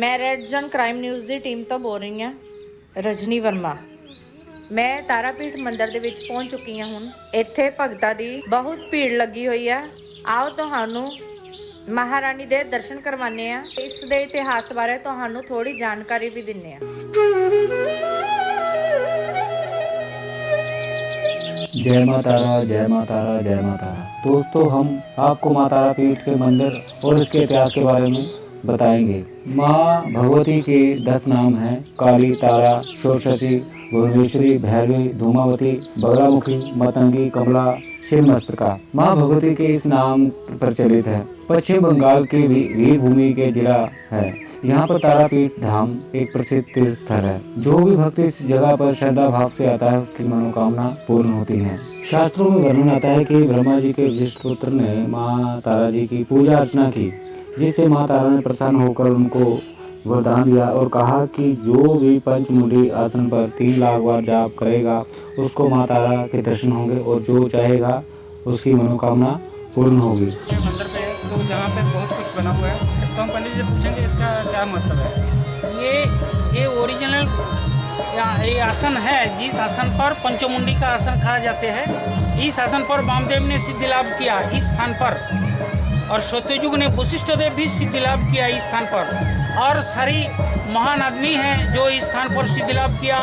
मैं रेड जन crime news ਦੀ team ਤੋਂ ਬੋਲ ਰਹੀ ਹਾਂ ਰਜਨੀ ਵਰਮਾ। ਮੈਂ ਤਾਰਾਪੀਠ ਮੰਦਿਰ ਦੇ ਵਿੱਚ ਪਹੁੰਚ ਚੁੱਕੀ ਹਾਂ। ਹੁਣ ਇੱਥੇ ਭਗਤਾਂ ਦੀ ਬਹੁਤ ਭੀੜ ਲੱਗੀ ਹੋਈ ਆ। ਆਓ ਤੁਹਾਨੂੰ ਮਹਾਰਾਣੀ ਦੇ ਦਰਸ਼ਨ ਕਰਵਾਉਂਦੇ ਆ। ਇਸ ਦੇ ਇਤਿਹਾਸ ਬਾਰੇ ਤੁਹਾਨੂੰ ਥੋੜੀ ਜਾਣਕਾਰੀ ਵੀ ਦਿੰਨੇ ਆ। जय माता तारा, जय माता तारा, जय माता तारा। दोस्तों, हम आपको माता तारा पीठ के मंदिर और इसके इतिहास के बारे में बताएंगे। माँ भगवती के 10 नाम हैं: काली, तारा, सरस्वती, भुवनेश्वरी, भैरवी, धूमावती, बगलामुखी, मतंगी, कमला, शिवमस्तका। माँ भगवती के इस नाम प्रचलित है। पश्चिम बंगाल की वीर भूमि के जिला है। यहाँ पर तारापीठ धाम एक प्रसिद्ध तीर्थ स्थल है। जो भी भक्त इस जगह पर श्रद्धा भाव से आता है, उसकी मनोकामना पूर्ण होती है। शास्त्रों में वर्णन आता है कि ब्रह्मा जी के वशिष्ठ पुत्र ने माँ तारा जी की पूजा अर्चना की, जिससे माँ तारा ने प्रसन्न होकर उनको वरदान दिया और कहा कि जो भी पंचमुंडी आसन पर 3 लाख बार जाप करेगा, उसको माँ तारा के दर्शन होंगे और जो चाहेगा उसकी मनोकामना पूर्ण होगी। मंदिर पे तो जहाँ पे बहुत कुछ बना हुआ है, तो हम पंडित जी पूछेंगे इसका क्या मतलब है। ये ओरिजिनल ये आसन है, जिस आसन पर पंचमुंडी का आसन कहा जाते हैं। इस आसन पर वामदेव ने सिद्धि लाभ किया इस स्थान पर, और सत्ययुग ने वशिष्ठ देव भी सिद्धि लाभ किया इस स्थान पर, और सारी महान आदमी हैं जो इस स्थान पर सिद्धि लाभ किया।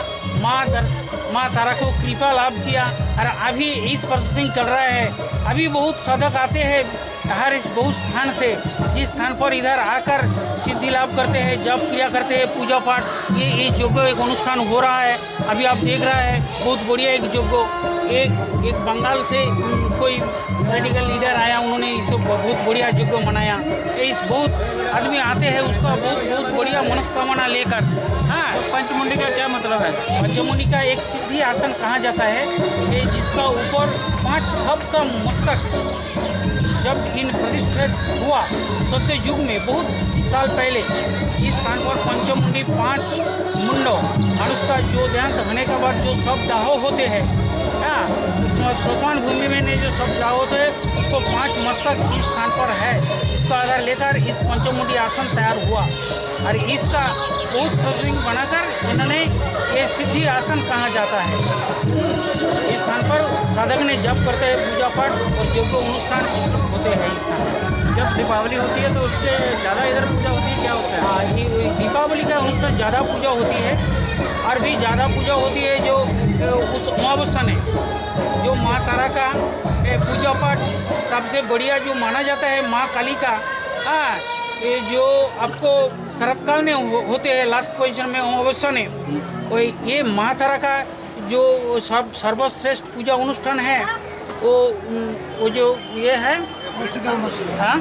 माँ तारा को कृपा लाभ किया। और अभी इस प्रोसेसिंग चल रहा है। अभी बहुत साधक आते हैं हर इस बहुत स्थान से, जिस स्थान पर इधर आकर सिद्धि लाभ करते हैं, जप किया करते हैं, पूजा पाठ। ये यज्ञ एक अनुष्ठान हो रहा है। अभी आप देख रहा है, बहुत बढ़िया एक यज्ञ। एक बंगाल से कोई पॉलिटिकल लीडर आया, उन्होंने इस बहुत बढ़िया यज्ञ मनाया। इस बहुत आदमी आते हैं, उसका बहुत बढ़िया मनोकामना लेकर। हाँ, पंचमुंडी का क्या मतलब है? पंचमुंडी का एक सिद्धि आसन कहा जाता है कि जिसका ऊपर 5 सब का मस्तक जब इन प्रतिष्ठित हुआ सत्ययुग में बहुत साल पहले, इस स्थान पर पंचमुंडी 5 मुंडों और उसका जो देहांत होने के बाद जो सब दाहो होते हैं, श्मशान भूमि में जो सब दाहो होते हैं, उसको 5 मस्तक इस स्थान पर है। इसका आधार लेकर इस पंचमुंडी आसन तैयार हुआ, और इसका बहुत प्रोसेसिंग बनाकर इन्होंने ये सिद्धि आसन कहा जाता है। इस स्थान पर साधक ने जप करते हैं, पूजा पाठ और जो अनुष्ठान होते हैं इस स्थान पर। जब दीपावली होती है तो उसके ज़्यादा इधर पूजा होती है, क्या होता है? हाँ, ये दीपावली का अनुष्ठान ज़्यादा पूजा होती है, और भी ज़्यादा पूजा होती है जो उस अमावस्या में जो माँ तारा का पूजा पाठ सबसे बढ़िया जो माना जाता है। माँ काली का ये जो आपको शरत काल में होते हैं, लास्ट पोजीशन में अमावस्या में, ये माँ तारा का जो सर्वश्रेष्ठ पूजा अनुष्ठान है, वो जो ये है कौशिक अमावस्या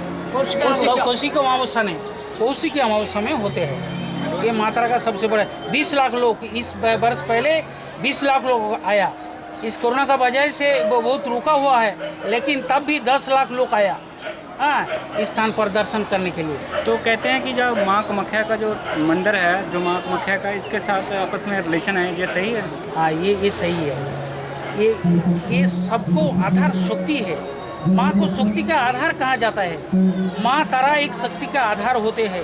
में, कौशिक अमावस्या में होते हैं। ये माँ तारा का सबसे बड़ा 20 लाख लोग इस वर्ष पहले 20 लाख लोग आया। इस कोरोना का वजह से वो बहुत रुका हुआ है, लेकिन तब भी 10 लाख लोग आया इस स्थान पर दर्शन करने के लिए। तो कहते हैं कि जो माँ कामाख्या का जो मंदिर है, जो माँ कामाख्या का, इसके साथ आपस में रिलेशन है, ये सही है? हाँ, ये सही है। ये सबको आधार शक्ति है। माँ को शक्ति का आधार कहा जाता है। माँ तारा एक शक्ति का आधार होते हैं।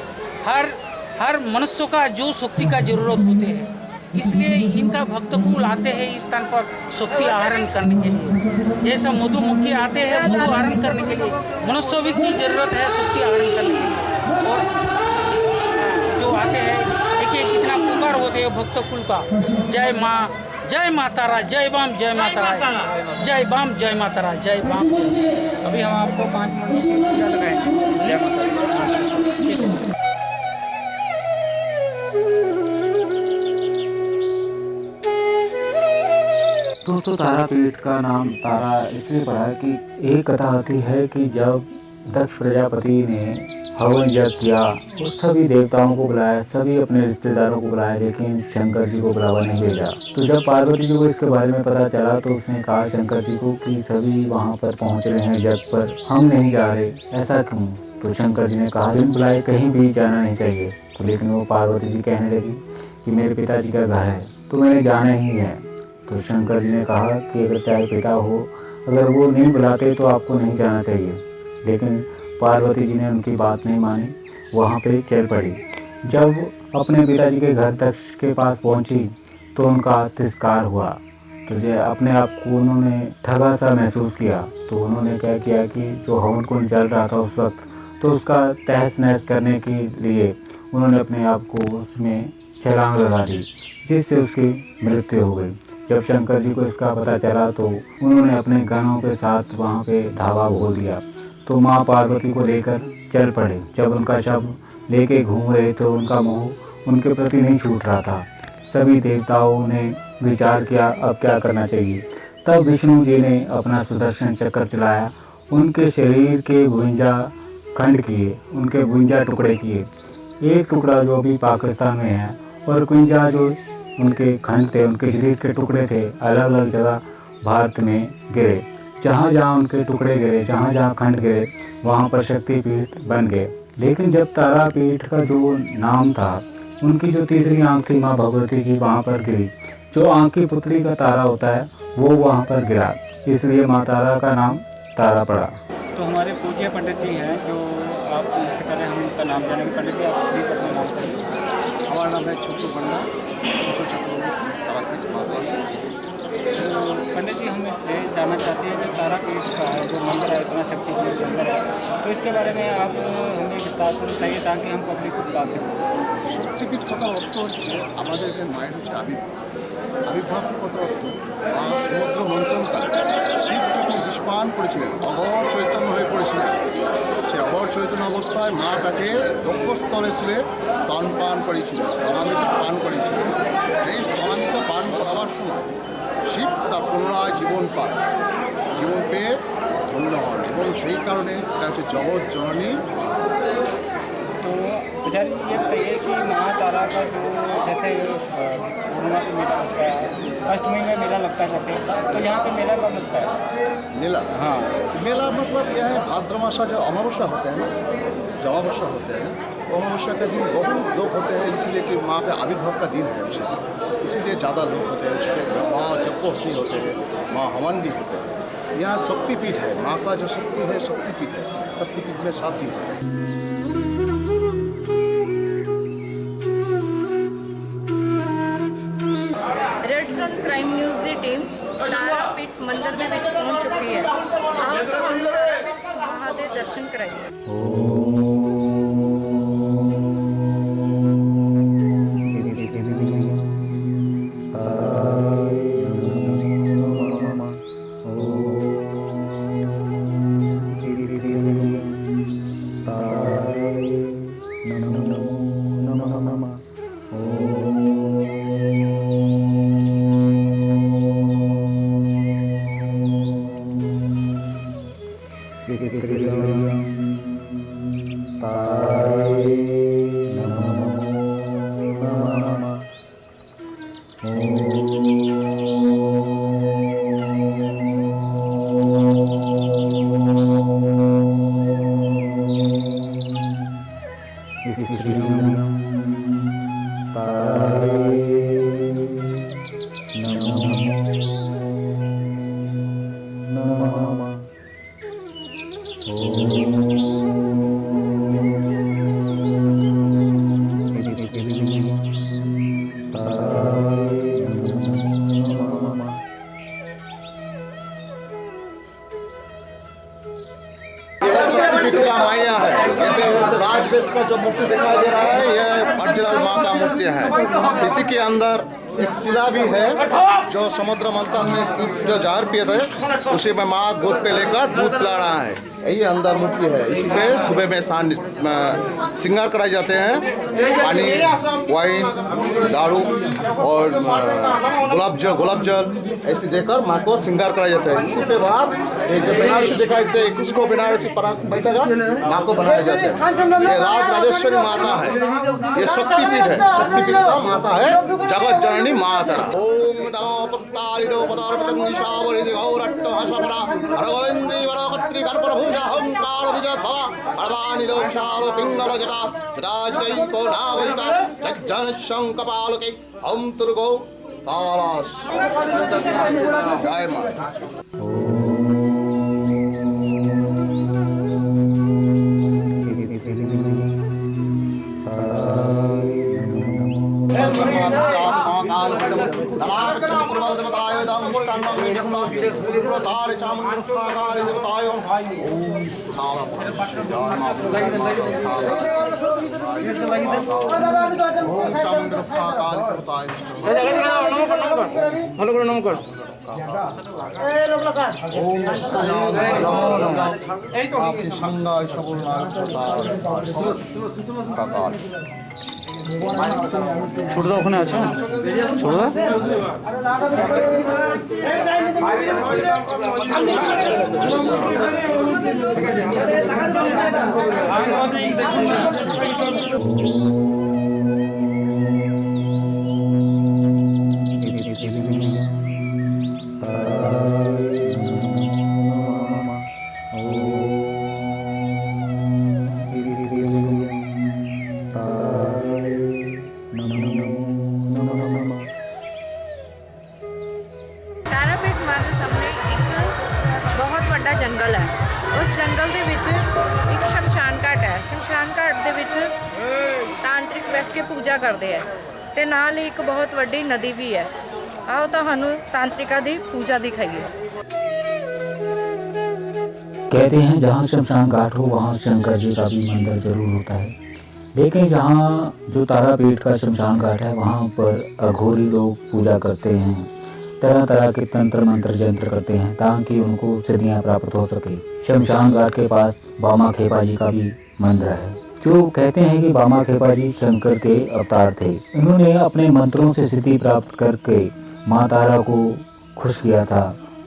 हर मनुष्य का जो शक्ति का जरूरत होते हैं, इसलिए इनका भक्त को लाते हैं इस स्थान पर शक्ति आहरण करने के लिए। जैसे मधुमक्खी आते हैं मधु आहरण करने के लिए, मनुष्य भी की जरूरत है शक्ति आहरण करने के लिए। और जो आते हैं, देखिए कितना पुकार होते हैं भक्त कुल का। जय माँ तारा, जय बाम, जय माँ तारा, जय बाम, जय माँ तारा, जय बाम। अभी हम आपको 5 मिनट की पूजा लगाएंगे। जय माता। दोस्तों, तारापीठ का नाम तारा इसलिए पड़ा है कि एक कथा आती है कि जब दक्ष प्रजापति ने हवन यज्ञ किया तो सभी देवताओं को बुलाया, सभी अपने रिश्तेदारों को बुलाया, लेकिन शंकर जी को बुलावा नहीं भेजा। तो जब पार्वती जी को इसके बारे में पता चला तो उसने कहा शंकर जी को कि सभी वहाँ पर पहुँच रहे हैं यज्ञ पर, हम नहीं जा रहे, ऐसा क्यों? तो शंकर जी ने कहा बिन बुलाए कहीं भी जाना नहीं चाहिए। तो लेकिन वो पार्वती जी कहने लगी कि मेरे पिताजी का घर है तो मैंने जाना ही है। तो शंकर जी ने कहा कि अगर चाहे पिता हो, अगर वो नहीं बुलाते तो आपको नहीं जाना चाहिए। लेकिन पार्वती जी ने उनकी बात नहीं मानी, वहाँ पे चल पड़ी। जब अपने पिताजी के घर तक के पास पहुंची तो उनका तिरस्कार हुआ। तो जो अपने आप को उन्होंने ठगा सा महसूस किया। तो उन्होंने क्या किया कि जो हवन कुंड जल रहा था उस वक्त, तो उसका तहस नहस करने के लिए उन्होंने अपने आप को उसमें छलांग लगा दी, जिससे उसकी मृत्यु हो गई। जब शंकर जी को इसका पता चला तो उन्होंने अपने गणों के साथ वहाँ पे धावा बोल दिया। तो माँ पार्वती को लेकर चल पड़े। जब उनका शव लेके घूम रहे तो उनका मोह उनके प्रति नहीं छूट रहा था। सभी देवताओं ने विचार किया अब क्या करना चाहिए। तब विष्णु जी ने अपना सुदर्शन चक्र चलाया, उनके शरीर के 52 खंड किए, उनके 52 टुकड़े किए। एक टुकड़ा जो अभी पाकिस्तान में है और 52 जो उनके खंड थे, उनके शरीर के टुकड़े थे, अलग अलग जगह भारत में गिरे। जहाँ जहाँ उनके टुकड़े गिरे, जहाँ जहाँ खंड गिरे, वहाँ पर शक्तिपीठ बन गए। लेकिन जब तारापीठ का जो नाम था, उनकी जो तीसरी आंख थी माँ भगवती की, वहाँ पर गिरी। जो आंख की पुतली का तारा होता है वो वहाँ पर गिरा, इसलिए माँ तारा का नाम तारा पड़ा। तो हमारे पूज्य पंडित जी हैं, जो आप उनसे पहले हम उनका नाम जानेंगे। पंडित जी, आप प्लीज़ अपना नाम करिए। हमारा नाम है छोटू पंडा, छोटू चक्रवर्ती, तारापीठ माता से। तो पंडित जी, हम इससे जानना चाहते हैं कि तारापीठ का जो मंदिर है, इतना शक्तिपीठ मंदिर है, तो इसके बारे में आप हमें विस्तार से बताइए ताकि हम पब्लिक को बता सकें। শক্তিপীঠ কথার অর্থ হচ্ছে আমাদের এখানে মায়ের হচ্ছে আবির্ভাব। আবির্ভাব কথার অর্থ মা সমুদ্র মন্থনকালে শিব যখন বিস্পান করেছিলেন, অঘর চৈতন্য হয়ে পড়েছিলেন, সে অঘর চৈতন্য অবস্থায় মা তাকে লক্ষ্যস্থলে তুলে স্তনপান করেছিলেন, স্তনামিত পান করেছিলেন। সেই স্তনামিত পান করাবার সময় শিব তার পুনরায় জীবন পান, জীবন পেয়ে ধন্য হন, এবং সেই কারণে এটা হচ্ছে জগৎ জননী। तो पुजारी जी, ये बताइए कि माँ तारा का जो जैसे पूर्णिमा से मेला लगता है, अष्टमी में मेला लगता है जैसे, तो यहाँ पे मेला कब लगता है? मेला, हाँ, मेला मतलब यह है भाद्र मासा जो अमावस्या होते हैं ना, जो अमावस्या होते हैं, वो अमावस्या का दिन बहुत लोग होते हैं, इसीलिए कि माँ का आविर्भाव का दिन है उसे, इसीलिए ज़्यादा लोग होते हैं। उसके माँ जपोहनी होते हैं, माँ हवन भी होते हैं। यहाँ शक्तिपीठ है, माँ का जो शक्ति है शक्तिपीठ है, शक्तिपीठ में सब भी होते हैं। ਰੈਡ ਜ਼ੋਨ ਕ੍ਰਾਈਮ ਨਿਊਜ਼ ਦੀ ਟੀਮ ਤਾਰਾਪੀਠ ਮੰਦਿਰ ਦੇ ਵਿੱਚ ਪਹੁੰਚ ਚੁੱਕੀ ਹੈ। ਆਓ ਤੁਹਾਨੂੰ ਤਾਰਾਪੀਠ ਮਹਾਂ ਦੇ ਦਰਸ਼ਨ ਕਰਾਈਏ। शक्तिपीठ का माया है। ये पे राजवेश का जो मूर्ति दिखाई दे रहा है, ये अर्जुन माँ का मूर्ति है। इसी के अंदर एक शिला भी है, जो समुद्र मंथन में शिव जो जहर पिए थे, उसी में माँ गोद पे लेकर दूध पिला रहा है। यही अंदर मूर्ति है। इसी पे सुबह में श्रृंगार कराए जाते हैं, पानी, वाइन, दारू और गुलाब जल ऐसे देकर माँ को श्रृंगार कराया जाता है। इसी पे बाद ये जो बनारसी दिखाई देते हैं, इसको बनारसी पराग बैठेगा, माँ को बनाया जाता है। ये राजेश्वरी माता है, ये शक्तिपीठ है, शक्तिपीठ का माता है, जगत जननी माँ तारा। ओम नमो पत्तालिडो पदार्पतंगिशावरी गौरट्ट हसपरा अरविंदी वरकत्री कर्पूरभुजा अहंकार विजयध्वा अरवानिलो विशालो पिंगलो जटा जटाजटैको नागजिता जज्जन शंकपालके हम तुर्गो तारास। जय माँ। तारा तारे चामुंड रक्षाकाल देवताय ओम तारा ओम चामुंड रक्षाकाल देवताय ভালো করে নম কর आपकी संगाय सबल नाग काकाल ছোটদা ওখানে আছো ছোটদা ਤਾਰਾਪੀਠ ਮਾਂ ਦੇ ਸਾਹਮਣੇ ਇੱਕ ਬਹੁਤ ਵੱਡਾ ਜੰਗਲ ਹੈ। ਉਸ ਜੰਗਲ ਦੇ ਵਿੱਚ ਇੱਕ ਸ਼ਮਸ਼ਾਨ ਘਾਟ ਹੈ। ਸ਼ਮਸ਼ਾਨ ਘਾਟ ਦੇ ਵਿੱਚ ਤਾਂਤਰਿਕ ਬੈਠ ਕੇ ਪੂਜਾ ਕਰਦੇ ਹੈ ਤੇ ਨਾਲ ਹੀ ਇੱਕ ਬਹੁਤ ਵੱਡੀ ਨਦੀ ਵੀ ਹੈ। ਆਓ ਤੁਹਾਨੂੰ ਤਾਂਤਰਿਕਾਂ ਦੀ ਪੂਜਾ ਦਿਖਾਈਏ। कहते हैं जहाँ शमशान घाट हो वहाँ शंकर जी का भी मंदिर जरूर होता है, लेकिन जहाँ जो तारापीठ का शमशान घाट है वहाँ पर अघोरी लोग पूजा करते हैं, तरह तरह के तंत्र मंत्र यंत्र करते हैं ताकि उनको सिद्धियाँ प्राप्त हो सके। शमशान घाट के पास बामा खेपा जी का भी मंदिर है, जो कहते हैं कि बामा खेपा जी शंकर के अवतार थे। इन्होंने अपने मंत्रों से सिद्धि प्राप्त करके माँ तारा को खुश किया था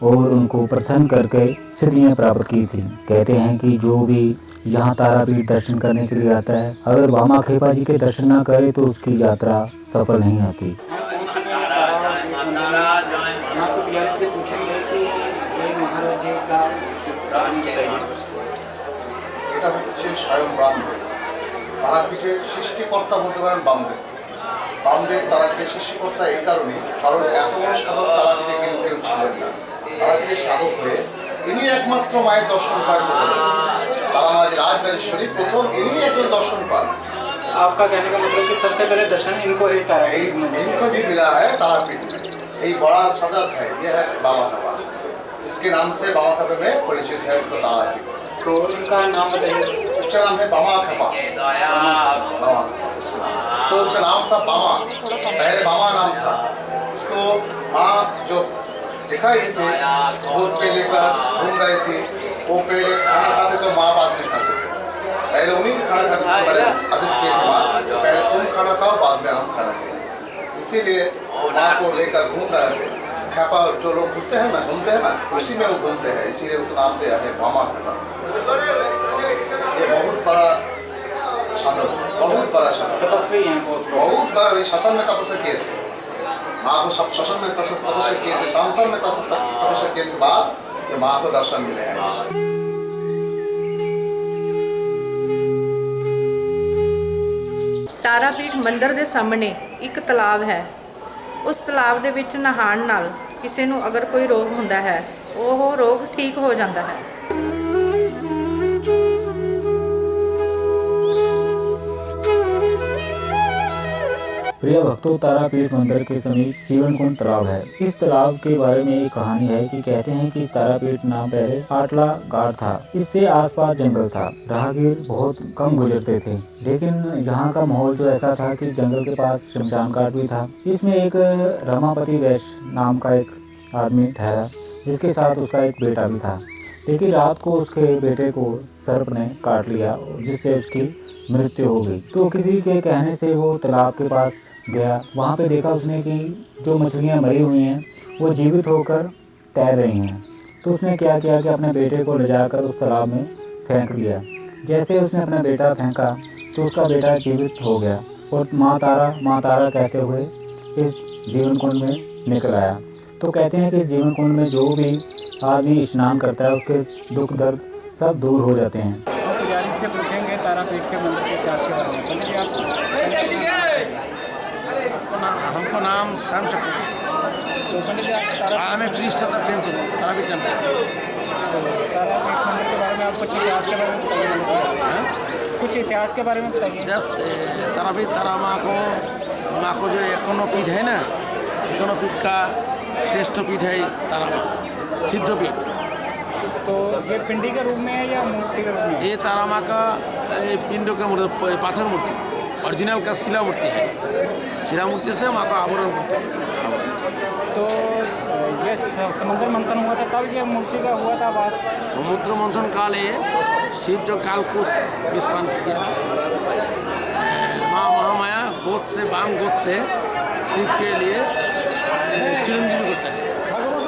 और उनको प्रसन्न करके सिद्धियाँ प्राप्त की थी। कहते हैं कि जो भी यहाँ तारापीठ दर्शन करने के लिए आता है, अगर बामा खेपा जी के दर्शन ना करे तो उसकी यात्रा सफल नहीं होती। এটা হচ্ছে স্বয়ং রামদেব। তারাপীঠের সৃষ্টিকর্তা বলতে পারেন বামদেব। বামদেব তারাপীঠের সৃষ্টিকর্তা এই কারণে, কারণ এত বড় সাধক তারাপীঠে কিন্তু কেউ ছিলেন না। তারাপীঠের সাধক হয়ে ইনি একমাত্র মায়ের দর্শন পান। তারা মাঝ রাজরাজেশ্বরী প্রথম ইনি একজন দর্শন পান। आपका कहने का मतलब कि सबसे पहले दर्शन इनको ही तारा इनको भी मिला है तारापीठ में। ये बड़ा साधक है, ये है बाबा खपा। इसके नाम से बाबा खपे में परिचित है उनको तारापीठ। तो इनका नाम बताइए। इसका नाम है बामा खपा। तो उसका नाम था बामा, पहले बामा नाम था। इसको माँ जो दिखाई थी दूध पे लेकर घूम रही थी, वो पहले खाना खाते तो माँ बाद में खाते थे। पहले उन्हीं खाना खाते आदेश किए थे माँ, पहले तुम खाना खाओ बाद में हम खाना खाएंगे। इसीलिए माँ को लेकर घूम रहे थे। खेपा जो लोग घूमते हैं ना, उसी में वो घूमते हैं, इसीलिए उनका नाम दिया है बामा खेपा। ये बहुत बड़ा साधक, बहुत बड़ा साधक, तपस्वी हैं बहुत बड़ा। शासन में तपस्या किए थे माँ को, सब शासन में तपस्या किए थे, सांसद में तपस्या किए के बाद ये माँ को दर्शन मिले हैं। ਤਾਰਾਪੀਠ ਮੰਦਿਰ ਦੇ ਸਾਹਮਣੇ ਇੱਕ ਤਲਾਬ ਹੈ। ਉਸ ਤਲਾਬ ਦੇ ਵਿੱਚ ਨਹਾਉਣ ਨਾਲ ਕਿਸੇ ਨੂੰ ਅਗਰ ਕੋਈ ਰੋਗ ਹੁੰਦਾ ਹੈ, ਉਹ ਰੋਗ ਠੀਕ ਹੋ ਜਾਂਦਾ ਹੈ। प्रिय भक्तों, तारापीठ मंदिर के समीप जीवन कुंड तालाब है। इस तालाब के बारे में एक कहानी है कि कहते हैं कि तारापीठ नाम पहले आटला घाट था। इससे आसपास जंगल था, राहगीर बहुत कम गुजरते थे, लेकिन यहाँ का माहौल तो ऐसा था कि जंगल के पास शमशान घाट भी था। इसमें एक रमापति वैश्य नाम का एक आदमी ठहरा, जिसके साथ उसका एक बेटा भी था। लेकिन रात को उसके बेटे को सर्प ने काट लिया, जिससे उसकी मृत्यु हो गई। तो किसी के कहने से वो तालाब के पास गया। वहाँ पे देखा उसने कि जो मछलियाँ मरी हुई हैं वो जीवित होकर तैर रही हैं। तो उसने क्या किया कि अपने बेटे को ले जाकर उस तालाब में फेंक दिया। जैसे उसने अपना बेटा फेंका तो उसका बेटा जीवित हो गया और माँ तारा कहते हुए इस जीवन कुंड में निकल आया। तो कहते हैं कि इस जीवन कुंड में जो भी आदमी स्नान करता है उसके दुख दर्द सब दूर हो जाते हैं। पुजारी से पूछेंगे तारापीठ के मंदिर के इतिहास के बारे में। पंडित जी, हमको नाम श्याम चक्र। तो पंडित जी आप हमें 20 तारापीठ टेम्पल। तो तारापीठ मंदिर के बारे में आप कुछ इतिहास के बारे में बताइए। कुछ इतिहास के बारे में बताइए। तारापीठ तारा माँ को जो 51 पीठ है ना, 51 पीठ का श्रेष्ठ पीठ है तारा माँ, सिद्ध पीठ। तो ये पिंडी के रूप में है या मूर्ति के रूप में है? ये तारा माँ का पिंड का मूर्ति, पाथर मूर्ति, ओरिजिनल का शिला मूर्ति है। शिला मूर्ति से माँ का आवरण मूर्ति है। तो ये समुद्र मंथन हुआ था तब ये मूर्ति का हुआ था वास? समुद्र मंथन काल है, शिव जो काल को विस्फान किया, माँ महामाया गोद से, वाम गोद से शिव के लिए चिरंजीवी करता है।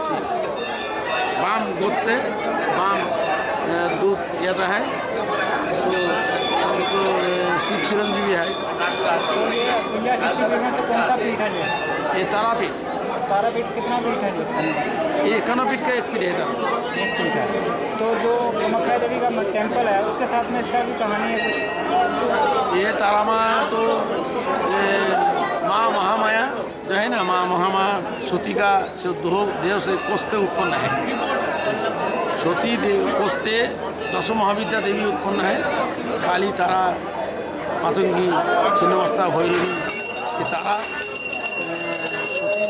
शिव वाम गोद से वाम दूध जाता है, तो शिव चिरंजीवी है। तो ये प्रिया शक्तिपीठ में से कौन सा पीठ है ये तारापीठ, तारापीठ कितना पीठ है ये कनपीठ का एक पीठ है तारा। एक पीठ है। तो जो कामाख्या देवी का टेम्पल है उसके साथ में इसका भी कहानी है कुछ? ये तारा माँ तो ये माँ महामाया जो है ना, माँ महामाया सती का से दो देव से कोस्ते उत्पन्न है। सती देव कोस्ते 10 महाविद्या देवी उत्पन्न है। काली, तारा, मातंगी, छिन्नमस्ता, भैरवी। ये तारा सती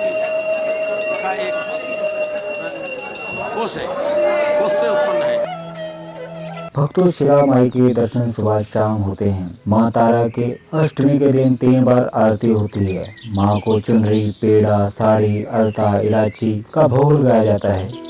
का एक कोष है, कोष से उत्पन्न है। भक्तों, शिला माई के दर्शन सुबह शाम होते हैं। माँ तारा के अष्टमी के दिन 3 बार आरती होती है। माँ को चुनरी, पेड़ा, साड़ी, अलता, इलायची का भोग लगाया जाता है।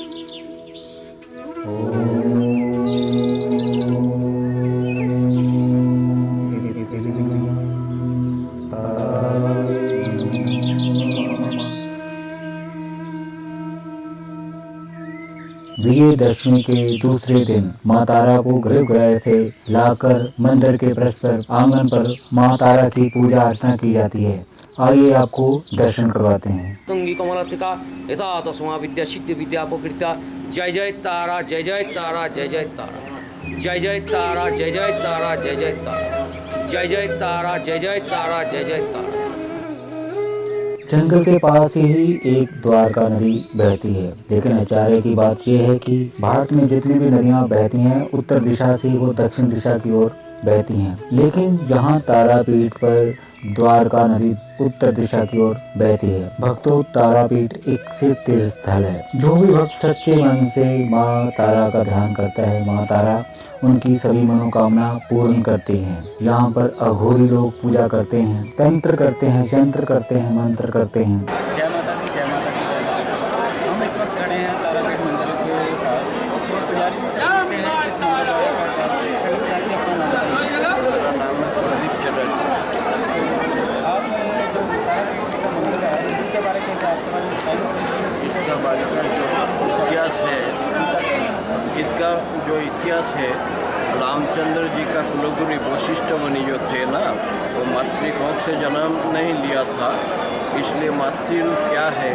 विजयदशमी के दूसरे दिन माँ तारा को गर्भगृह से लाकर मंदिर के परस्पर आंगन पर माँ तारा की पूजा अर्चना की जाती है। आइए आपको दर्शन करवाते हैं। तुंगी कमलातिका यथा तस्मा विद्या सिद्धि विद्या अपकृत्या जय जय तारा, जय जय तारा, जय जय तारा, जय जय तारा, जय जय तारा, जय जय तारा, जय जय तारा, जय जय तारा, जय जय तारा। जंगल के पास ही एक द्वारका नदी बहती है, लेकिन आश्चर्य की बात यह है कि भारत में जितनी भी नदियां बहती हैं उत्तर दिशा से वो दक्षिण दिशा की ओर बहती हैं, लेकिन यहाँ तारापीठ पर द्वारका नदी उत्तर दिशा की ओर बहती है। भक्तों, तारापीठ एक शिव तीर्थ स्थल है। जो भी भक्त सच्चे मन से माँ तारा का ध्यान करता है, माँ तारा उनकी सभी मनोकामना पूर्ण करती हैं। यहाँ पर अघोरी लोग पूजा करते हैं, तंत्र करते हैं, यंत्र करते हैं, मंत्र करते हैं। जय माता दी, जय माता दी, जय माता दी। हम इस वक्त खड़े हैं तारापीठ मंदिर के पास और पुजारी जी से पूछते हैं किस मंदिर का पुजारी अपना नाम बताइए। मेरा नाम है प्रदीप चटर्जी। आप जो तारापीठ का मंदिर है इसके बारे में इतिहास के बारे में बताइए। इसका बारे का जो इतिहास है, इसका जो इतिहास है, रामचंद्र जी का कुलगुरु वशिष्ठ मुनि जो थे ना, वो मातृकोख से जन्म नहीं लिया था, इसलिए मातृरूप क्या है,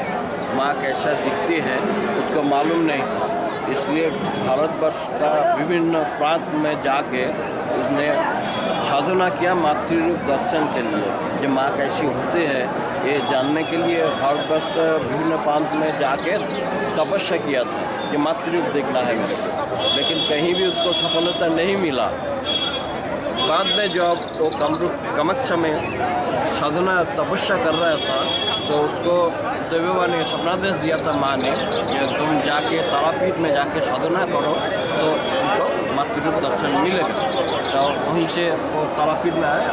माँ कैसा दिखती है, उसको मालूम नहीं था। इसलिए भारतवर्ष का विभिन्न प्रांत में जाके उसने साधना किया मातृरूप दर्शन के लिए। जो माँ कैसी होती है ये जानने के लिए भारतवर्ष विभिन्न प्रांत में जाके तपस्या किया था, ये मातृरूप देखना है मेरे को, लेकिन कहीं भी उसको सफलता नहीं मिला। बाद में जब वो कामाख्या में साधना तपस्या कर रहा था तो उसको देवबा ने सपनादेश दिया था माँ ने कि तुम जाके तारापीठ में जाके साधना करो तो उनको मातृरूप दर्शन मिलेगा। तो वहीं से वो तारापीठ में आए।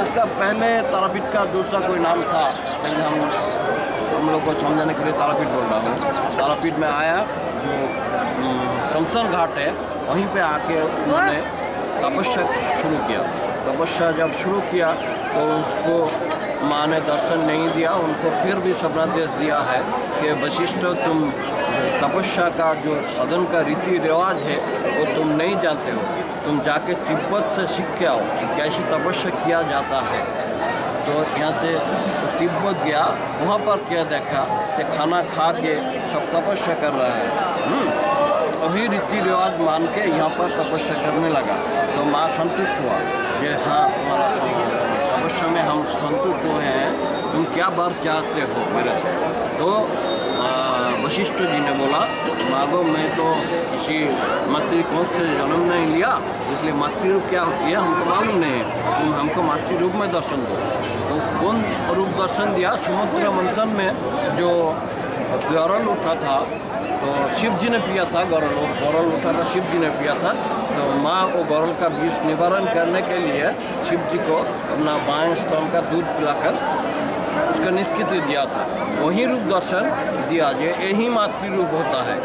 उसका पहले तारापीठ का दूसरा कोई नाम था, लेकिन हम लोग को समझाने के लिए तारापीठ बोल रहा हूँ। तारापीठ में आया, जो शमशान घाट है वहीं पे आके उन्होंने तपस्या शुरू किया। तपस्या जब शुरू किया तो उसको माँ ने दर्शन नहीं दिया, उनको फिर भी सपनादेश दिया है कि वशिष्ठ तुम तपस्या का जो साधन का रीति रिवाज है वो तुम नहीं जानते हो, तुम जाके तिब्बत से सीख के आओ कैसी तपस्या किया जाता है। तो यहाँ से तो तिब्बत गया, वहाँ पर क्या देखा कि खाना खा के सब तपस्या कर रहा है। वही रीति रिवाज मान के यहाँ पर तपस्या करने लगा। तो माँ संतुष्ट हुआ कि हाँ तुम्हारा तपस्या में हम संतुष्ट हुए हैं, तुम क्या वर चाहते हो मेरे से। तो वशिष्ठ जी ने बोला मांगो, मैं तो किसी मातृकोख से जन्म नहीं लिया, इसलिए मातृरूप क्या होती है हमको मालूम नहीं है, तुम हमको मातृरूप में दर्शन दो। तो कौन रूप दर्शन दिया? समुद्र मंथन में जो गौरल उठा था तो शिव जी ने पिया था, गौरल उठा था शिव जी ने पिया था। तो माँ वो गौरल का विष निवारण करने के लिए शिव जी को अपना बाएं स्तन का दूध पिलाकर उसका निष्कृति दिया था। वही रूप दर्शन दिया, जो यही मातृ रूप होता है।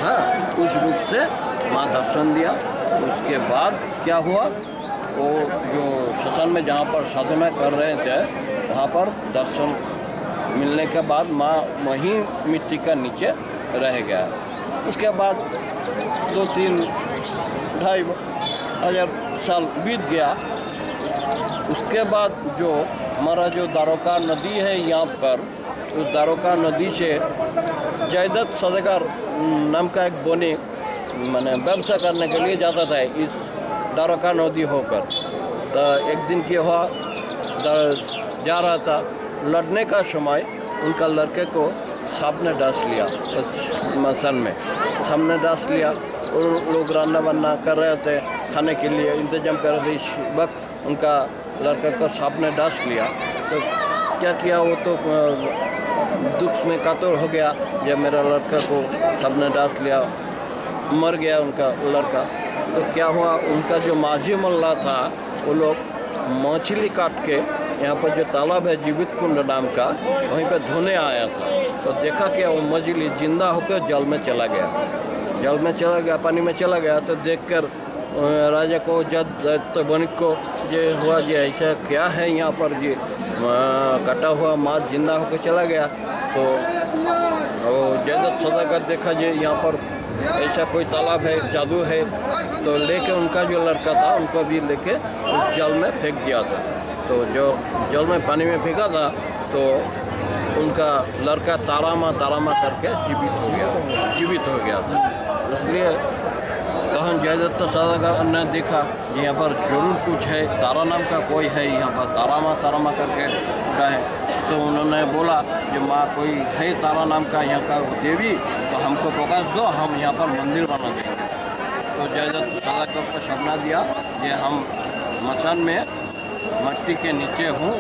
हाँ, उस रूप से माँ दर्शन दिया। उसके बाद क्या हुआ, वो जो श्मशान में जहाँ पर साधना कर रहे थे वहाँ पर दर्शन मिलने के बाद माँ वहीं मिट्टी का नीचे रह गया। उसके बाद 2-3-2.5 हज़ार साल बीत गया। उसके बाद जो हमारा जो दारोका नदी है यहाँ पर, उस दारोका नदी से जयदत्त सौदागर नाम का एक बोनी मैंने व्यवसाय करने के लिए जाता था इस दारोका नदी होकर। तो एक दिन क्या हुआ, जा रहा था, लड़ने का समय उनका लड़के को सांप ने डस लिया मसान में, सांप ने डस लिया। और लोग रान्ना बन्ना कर रहे थे, खाने के लिए इंतजाम कर रहे थे। इस वक्त उनका लड़के को सांप ने डस लिया। तो क्या किया, वो तो दुख में कातर हो गया जब मेरा लड़का को सांप ने डस लिया, मर गया उनका लड़का। तो क्या हुआ, उनका जो माझी मोहल्ला था वो लोग मछली काट के यहाँ पर जो तालाब है जीवित कुंड नाम का, वहीं पे धोने आया था। तो देखा कि वो मछली जिंदा होकर जल में चला गया, जल में चला गया, पानी में चला गया। तो देखकर राजा को, जज बनिक को ये हुआ जी ऐसा क्या है यहाँ पर, जी कटा हुआ माछ जिंदा होकर चला गया। तो जयदत्त सौदागर देखा जी यहाँ पर ऐसा कोई तालाब है, जादू है। तो लेके उनका जो लड़का था उनको भी लेके उस जल में फेंक दिया था। तो जो जल में पानी में फेंका था तो उनका लड़का तारामा करके जीवित हो गया था। इसलिए तहन जयदत्त सौदागर ने देखा यहाँ पर जरूर कुछ है, तारा नाम का कोई है यहाँ पर, तारामा करके कहे। तो उन्होंने बोला कि माँ कोई है तारा नाम का यहाँ का देवी, तो हमको प्रकाश दो, हम यहाँ पर मंदिर बना देंगे। तो जयदत्त सौदागर को सपना दिया कि हम मसान में मट्टी के नीचे हूँ,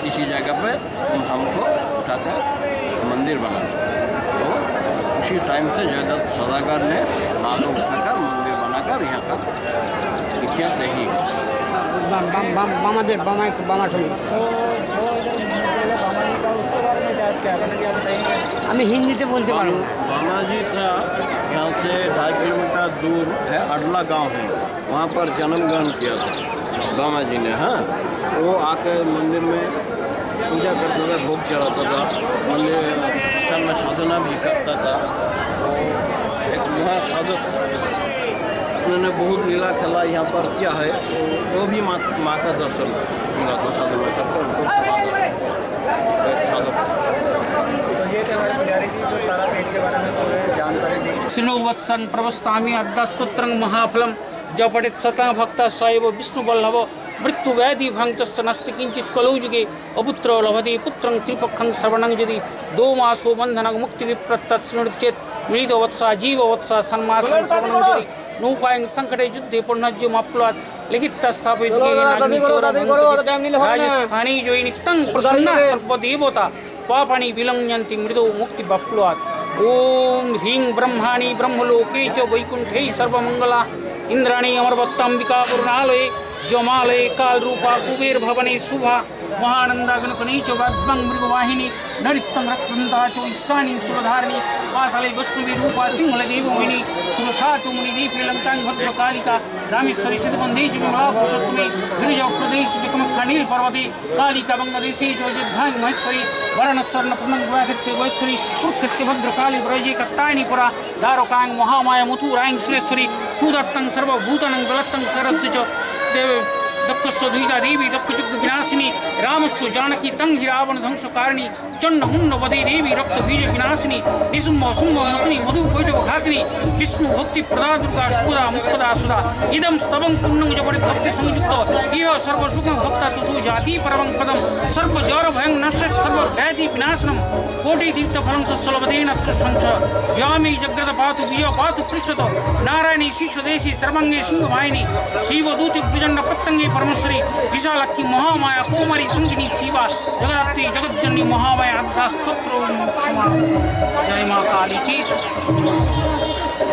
इसी जगह पे तुम हमको उठाकर मंदिर बना। तो उसी टाइम से जयदत्त सौदागर ने नालों उठाकर मंदिर बनाकर यहाँ का इतिहास यही है। हमें हिंदी से बोलते पारो। बामाजी था यहाँ से 2.5 किलोमीटर दूर है, अडला गांव है, वहाँ पर जन्म ग्रहण किया था बामाजी ने। हाँ, वो आकर मंदिर में पूजा करता था, भोग चढ़ाता था, मंदिर में साधना भी करता था। तो एक महासाधक उन्होंने बहुत लीला खेला यहाँ पर क्या है, वो भी माँ का दर्शन मिला था साधना करके उनको। तो ये थे हमारे पुजारी जी जो तारापीठ के बारे में पूरे जानकारी दी। सिनो वत्सन प्रवस्तामी अद्दास्तोत्रं महाफलम जो पठित सतः भक्त सैव विष्णु बल्लभ मृत्यु व्याधि भंगतस्य नस्ति किंचित कलौजुगे अपुत्र लभते पुत्रं त्रिपक्षं श्रवणं यदि 2 मासो बंधनं मुक्ति विप्रत्तत् शृणुति चेत् मृत वत्सा जीव वत्सा सन्मासं श्रवणं यदि नौकायं संकटे युद्धे पुनर्जुमाप्लुवात् लिखित स्थापित राजस्थानी जो नित्यं प्रसन्ना सर्वदेवता पापानि विलंघयन्ति मृदो मुक्ति बप्लुवात्। ओम ह्रीं ब्रह्माणि ब्रह्मलोके च वैकुंठे सर्वमंगला इंद्राणी अमरवत्तांबिका पूर्णालये जमालय काल रूपा कुबेर भवने शुभा महानंदा गणपनी च वद्भं मृगवाहिनी नरित्तं रक्तंता च ईशानी सुरधारिणी पाताले वैष्णवी रूपा सिंहलदेवमोहिनी सुरसा च मुनिदीपे लंकां भद्रकालिका रामेश्वरी सिद्धबन्धे च विमला पुरुषोत्तमे गिरिजा प्रदेश च कमखानील पर्वते कालिका बंगदेशे च अयोध्यां महेश्वरी वरणस्वर्ण पूर्णंगवाकृत्य वैश्वरी कुरुक्षेत्र भद्रकाली व्रजे कत्तायनी पुरा दारोकां महामाया मथुरां सुरेश्वरी कुदत्तं सर्वभूतानां बलत्तं सरस्य च दक्षस्व दुहिता देवी दक्षजुग विनाशिनी रामस्व जानकी तंग रावण ध्वंसकारिणी चंड मुंड वधे देवी रक्त बीज विनाशिनी निशुंभ शुंभ मसनी मधु पैटव घातिनी विष्णु भक्ति प्रदा दुर्गा सुदा मुक्तदा सुधा इदम स्तवं पुण्यं जपरि भक्ति संयुक्त इह सर्व सुखं भक्ता तु जाति परमं पदम सर्व जौर भयं नश्यत् सर्व व्याधि विनाशनम कोटि तीर्थ फलं तत्सलवदेन तृष्णं च व्यामी जग्रत पातु विजय पातु पृष्ठत नारायणी शीर्षदेशी सर्वंगे सिंहवाहिनी शिवदूति भुजंड प्रत्यंगे परम परमेश्वरी विशालक्की महामाया कोमरी सुंगिनी शिवा जगदत्ती जगज्जननी महामाया स्तोत्र। जय माँ काली की।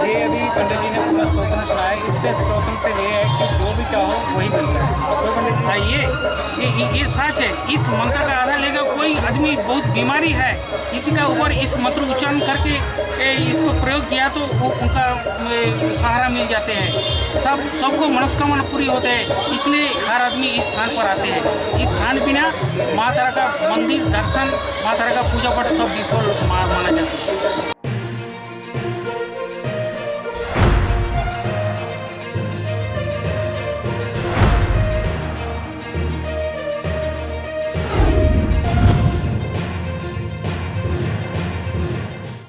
ये अभी पंडित जी ने पूरा स्तोत्र सुनाया। इससे स्तोत्र से ये है कि जो भी चाहो वही मिलता है। ये सच है। इस मंत्र का आधार लेकर कोई आदमी बहुत बीमारी है, इसी का ऊपर इस मंत्र उच्चारण करके इसको प्रयोग किया तो उनका सहारा मिल जाते हैं। सबको मनस्कामना पूरी होते हैं, इसलिए हर आदमी इस स्थान पर आते हैं। इस स्थान बिना माँ तारा का मंदिर दर्शन, माँ तारा का पूजा पाठ सब विफल माना जाता है।